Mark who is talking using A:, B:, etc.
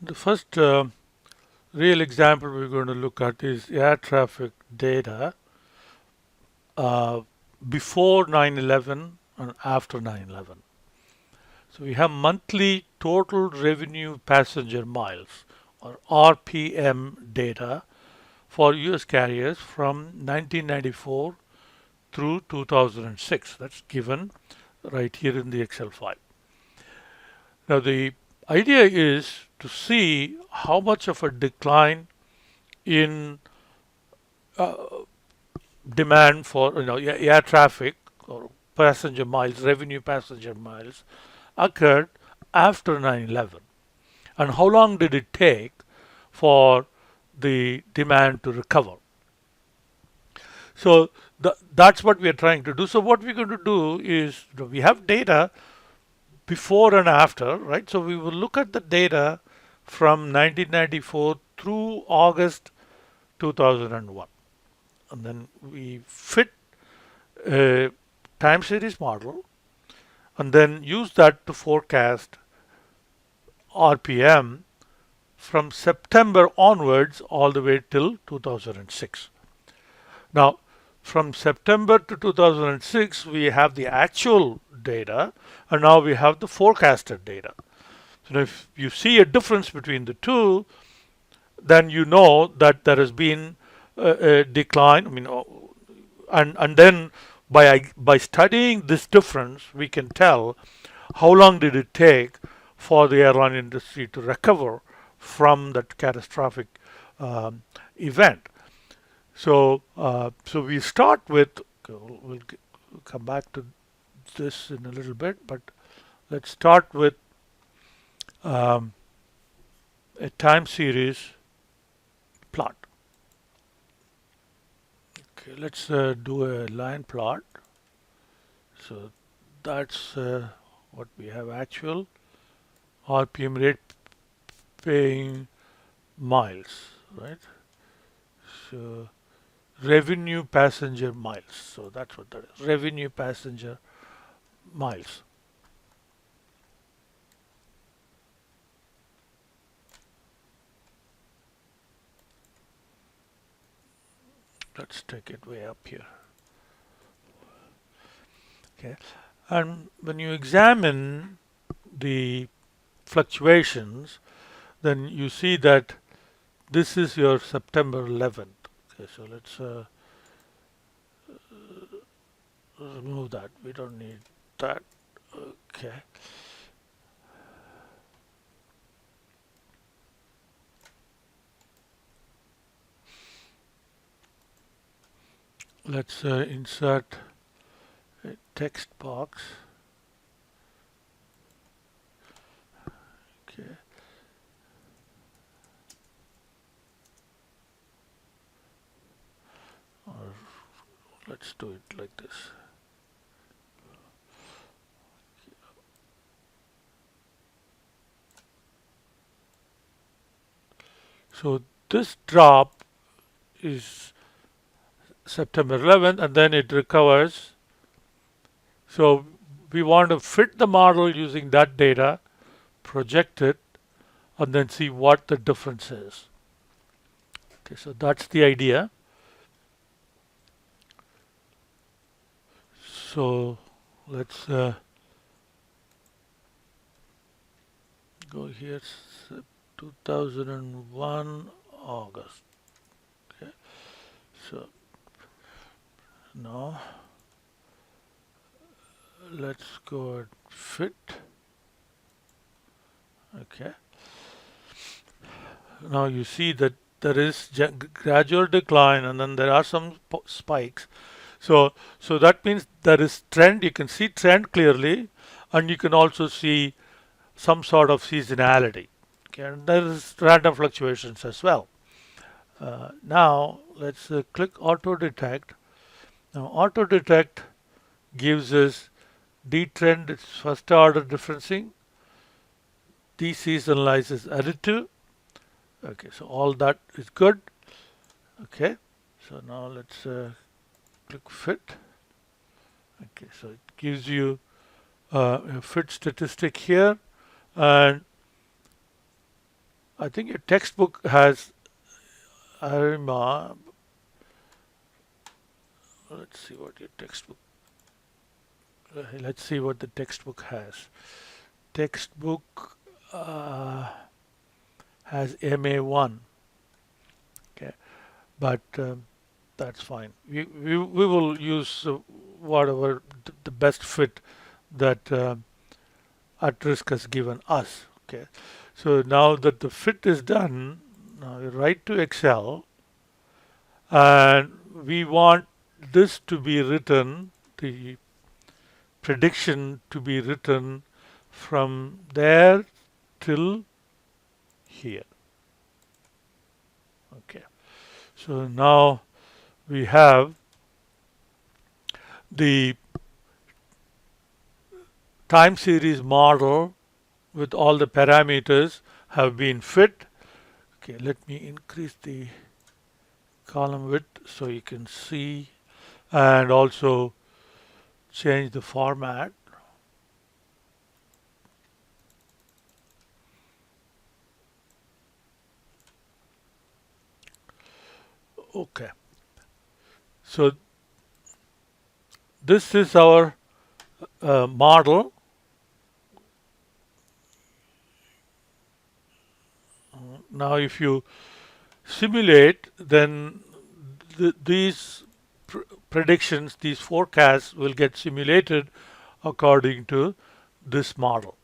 A: The first real example we're going to look at is air traffic data uh, before 9/11 and after 9/11. So we have monthly total revenue passenger miles or RPM data for US carriers from 1994 through 2006. That's given right here in the Excel file. Now the idea is to see how much of a decline in demand for air traffic or passenger miles, revenue passenger miles occurred after 9/11, and how long did it take for the demand to recover. So that's what we are trying to do. So what we're going to do is we have data before and after, right? So we will look at the data from 1994 through August 2001, and then we fit a time series model and then use that to forecast RPM from September onwards all the way till 2006. Now, from September to 2006, we have the actual data, and now we have the forecasted data. So if you see a difference between the two, then you know that there has been a decline. And then by studying this difference, we can tell how long did it take for the airline industry to recover from that catastrophic event. So we start with, we'll come back to this in a little bit, but let's start with um, a time series plot. Okay, let's do a line plot. So that's what we have: actual RPM rate paying miles, right? So revenue passenger miles. So that's what that is. Revenue passenger miles. Let's take it way up here. Okay. And when you examine the fluctuations, then you see that this is your September 11th. Okay, so let's remove that. We don't need that. Okay. Let's insert a text box. Okay. Or let's do it like this. So this drop is September 11th, and then it recovers. So we want to fit the model using that data, project it, and then see what the difference is. Okay, so that's the idea. So let's go here, 2001 August. Okay, so now let's go and fit. Okay, now you see that there is gradual decline, and then there are some spikes. So that means there is trend. You can see trend clearly, and you can also see some sort of seasonality. Okay, and there is random fluctuations as well. Now let's click auto detect. Now auto detect gives us D-trend, it's first order differencing. D-seasonalize is additive. Okay, so all that is good. Okay, so now let's click fit. Okay, so it gives you a fit statistic here, and I think your textbook has ARIMA. Let's see what your textbook. Let's see what the textbook has. Textbook has MA1. Okay, but that's fine. We will use whatever the best fit that at risk has given us. Okay, so now that the fit is done, now we write to Excel, and we want this to be written, the prediction to be written from there till here. Okay, so now we have the time series model with all the parameters have been fit. Okay, let me increase the column width so you can see, and also change the format. Okay, so this is our model. Now if you simulate, then these predictions, these forecasts will get simulated according to this model.